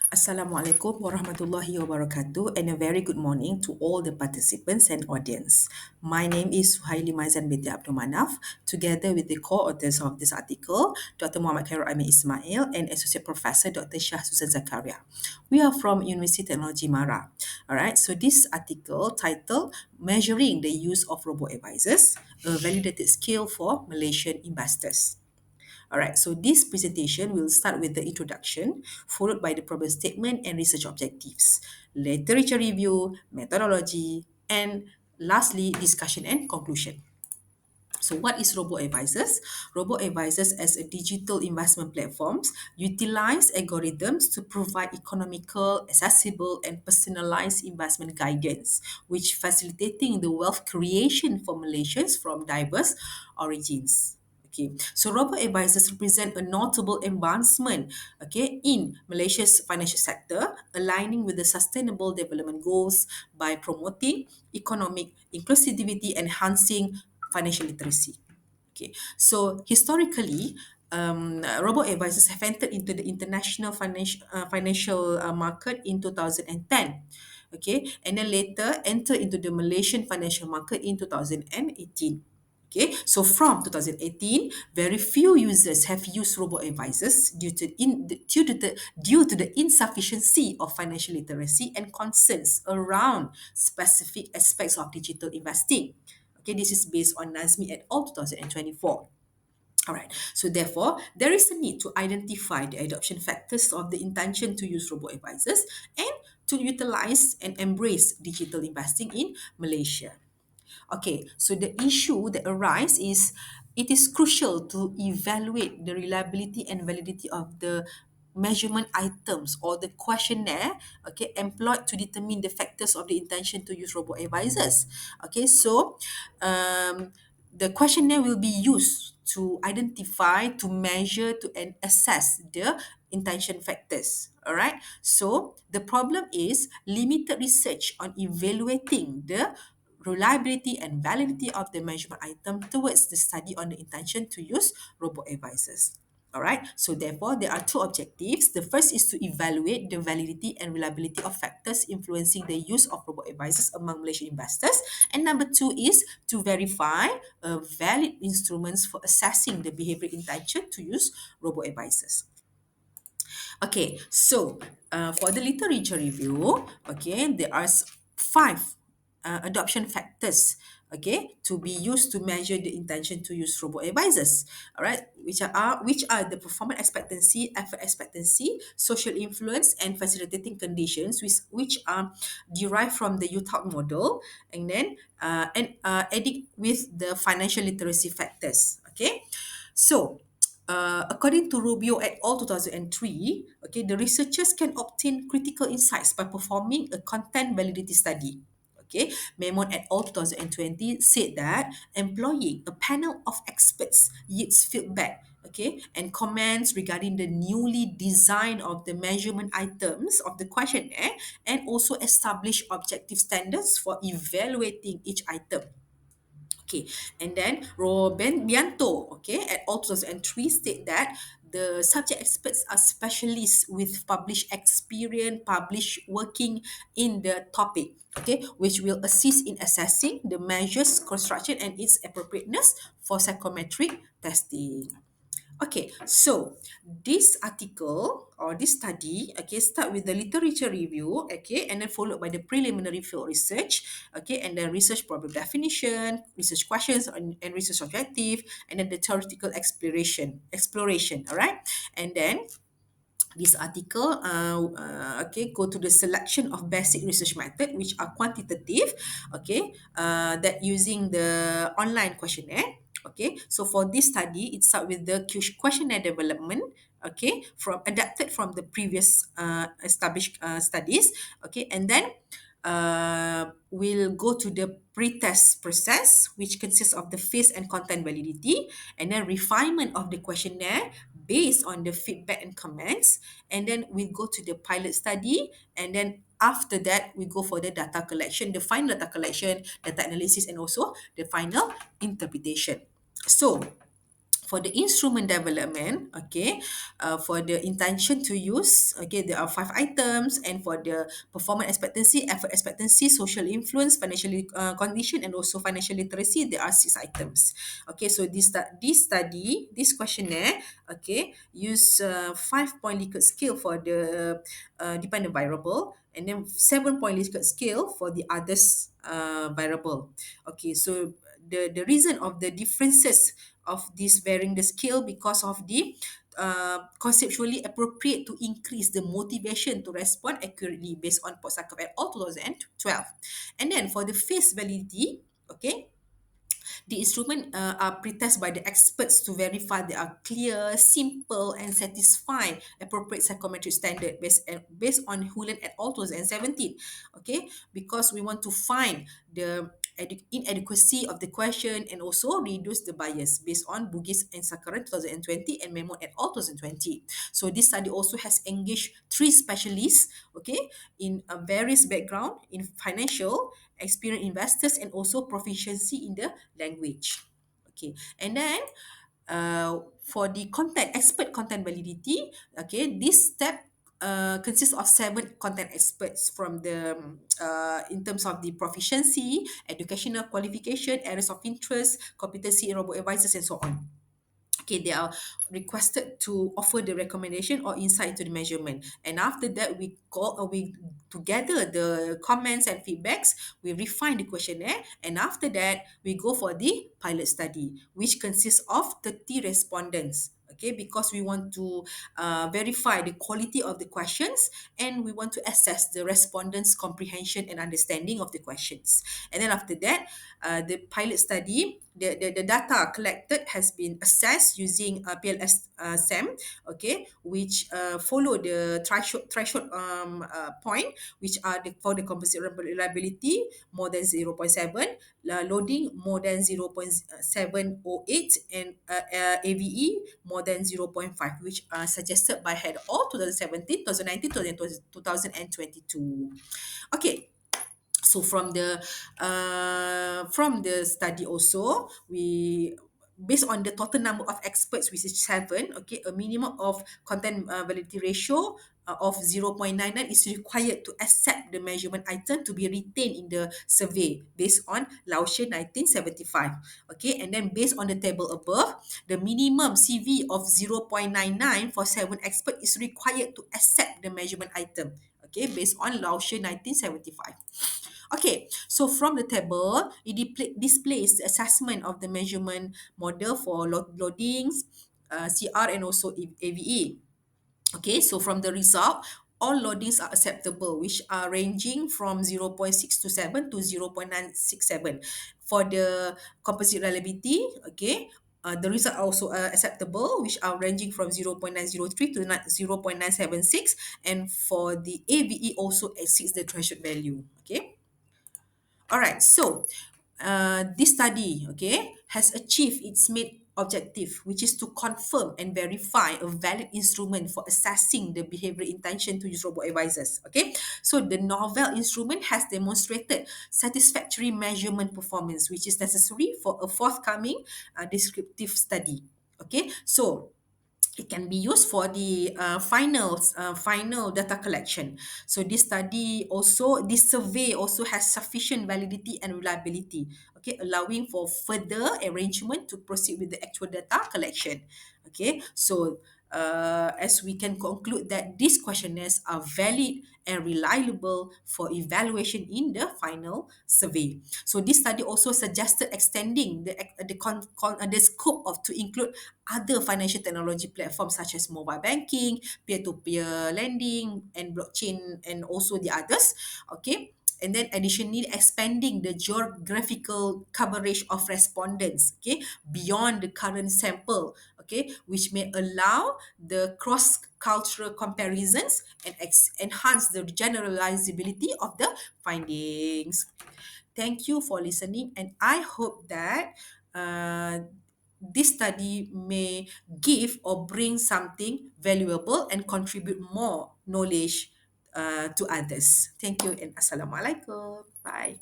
Assalamualaikum warahmatullahi wabarakatuh and a very good morning to all the participants and audience. My name is Suhaili Maizan binti Abdul Manaf, together with the co-authors of this article, Dr. Muhammad K002 Ismail and Associate Professor Dr. Shah Susan Zakaria. We are from University Technology Mara. Alright, so this article titled Measuring the Use of Robo-Advisors, a Validated Scale for Malaysian Investors. Alright, so this presentation will start with the introduction, followed by the problem statement and research objectives, literature review, methodology, and lastly, discussion and conclusion. So what is Robo-Advisors? Robo-Advisors as a digital investment platforms utilize algorithms to provide economical, accessible, and personalized investment guidance, which facilitating the wealth creation for Malaysians from diverse origins. Okay, so robo-advisors represent a notable advancement, okay, in Malaysia's financial sector, aligning with the sustainable development goals by promoting economic inclusivity, enhancing financial literacy. Okay, so historically, robo-advisors have entered into the international financial market in 2010. Okay, and then later entered into the Malaysian financial market in 2018. Okay, so from 2018, very few users have used robo-advisors due to the insufficiency of financial literacy and concerns around specific aspects of digital investing. Okay, this is based on Nazmi et al. 2024. All right. So therefore, there is a need to identify the adoption factors of the intention to use robo-advisors and to utilize and embrace digital investing in Malaysia. Okay, so the issue that arises is it is crucial to evaluate the reliability and validity of the measurement items or the questionnaire, okay, employed to determine the factors of the intention to use robo-advisors. Okay, so the questionnaire will be used to identify, to measure, to and assess the intention factors. All right. So the problem is limited research on evaluating the reliability and validity of the measurement item towards the study on the intention to use robo-advisors. All right. So therefore, there are two objectives. The first is to evaluate the validity and reliability of factors influencing the use of robo-advisors among Malaysian investors. And number two is to verify valid instruments for assessing the behavior intention to use robo-advisors. Okay, so for the literature review, okay, there are five adoption factors, okay, to be used to measure the intention to use robo-advisors. All right, which are the performance expectancy, effort expectancy, social influence, and facilitating conditions, which are derived from the UTALT model, and then adding with the financial literacy factors. Okay, so according to Rubio et al. 2003, okay, the researchers can obtain critical insights by performing a content validity study. Okay, Memon et al. 2020 said that employing a panel of experts yields feedback, okay, and comments regarding the newly designed of the measurement items of the questionnaire and also establish objective standards for evaluating each item. Okay, and then Robin Bianto, okay, at all 2003 state that the subject experts are specialists with published experience, published working in the topic, okay, which will assist in assessing the measures, construction, and its appropriateness for psychometric testing. Okay, so this article or this study, okay, start with the literature review, okay, and then followed by the preliminary field research, okay, and then research problem definition, research questions, and research objective, and then the theoretical exploration, all right, and then this article okay, go to the selection of basic research method which are quantitative, okay, that using the online questionnaire. Okay, so for this study it start with the questionnaire development, okay, from adapted from the previous established studies, okay, and then we'll go to the pre-test process, which consists of the phase and content validity, and then refinement of the questionnaire based on the feedback and comments, and then we go to the pilot study, and then after that we go for the data collection, the final data collection, data analysis, and also the final interpretation. So For the instrument development, okay, for the intention to use, okay, there are 5 items, and for the performance expectancy, effort expectancy, social influence, financial condition, and also financial literacy, there are 6 items. Okay, so this questionnaire, okay, use 5 point Likert scale for the dependent variable, and then 7 point Likert scale for the others variable. Okay, so the reason of the differences of this varying the scale because of the conceptually appropriate to increase the motivation to respond accurately based on Port Sakap et al. 2012. And then for the face validity, okay, the instrument are pretest by the experts to verify they are clear, simple, and satisfy appropriate psychometric standard based on Hulen et al. 2017. Okay, because we want to find the inadequacy of the question and also reduce the bias based on Bugis and Sakaran 2020 and Memo et al. 2020. So this study also has engaged 3 specialists, okay, in a various background in financial, experienced investors, and also proficiency in the language. Okay, and then for the content, expert content validity, okay, this step consists of 7 content experts from the in terms of the proficiency, educational qualification, areas of interest, competency in robo-advisors, and so on. Okay, they are requested to offer the recommendation or insight to the measurement, and after that we together the comments and feedbacks, we refine the questionnaire, and after that we go for the pilot study, which consists of 30 respondents. Okay, because we want to verify the quality of the questions, and we want to assess the respondents' comprehension and understanding of the questions. And then after that, the pilot study, the data collected has been assessed using PLS SAM, okay, which follow the threshold point, which are for the composite reliability more than zero point 0.7, loading more than 0.708, and AVE more than zero point 0.5, which are suggested by head all 2017, 2019, 2022. Okay, so from the study also, we based on the total number of experts, which is 7, okay, a minimum of content validity ratio of 0.99 is required to accept the measurement item to be retained in the survey based on Lausche 1975. Okay, and then based on the table above, the minimum CV of 0.99 for 7 experts is required to accept the measurement item, okay, based on Lausche 1975. Okay, so from the table, it displays the assessment of the measurement model for loadings, CR, and also AVE. Okay, so from the result, all loadings are acceptable, which are ranging from 0.627 to 0.967. For the composite reliability, okay, the results are also acceptable, which are ranging from 0.903 to 0.976. And for the AVE also exceeds the threshold value. Okay. All right, so this study, okay, has achieved its main objective, which is to confirm and verify a valid instrument for assessing the behavioral intention to use robo-advisors. Okay, so the novel instrument has demonstrated satisfactory measurement performance, which is necessary for a forthcoming descriptive study. Okay, so it can be used for the final data collection. So this survey also has sufficient validity and reliability, okay, allowing for further arrangement to proceed with the actual data collection. Okay, so as we can conclude that these questionnaires are valid and reliable for evaluation in the final survey. So this study also suggested extending the scope of to include other financial technology platforms such as mobile banking, peer-to-peer lending, and blockchain, and also the others. Okay. And then additionally expanding the geographical coverage of respondents, okay, beyond the current sample, okay, which may allow the cross-cultural comparisons and enhance the generalizability of the findings. Thank you for listening, and I hope that this study may give or bring something valuable and contribute more knowledge to others. Thank you, and Assalamualaikum. Bye.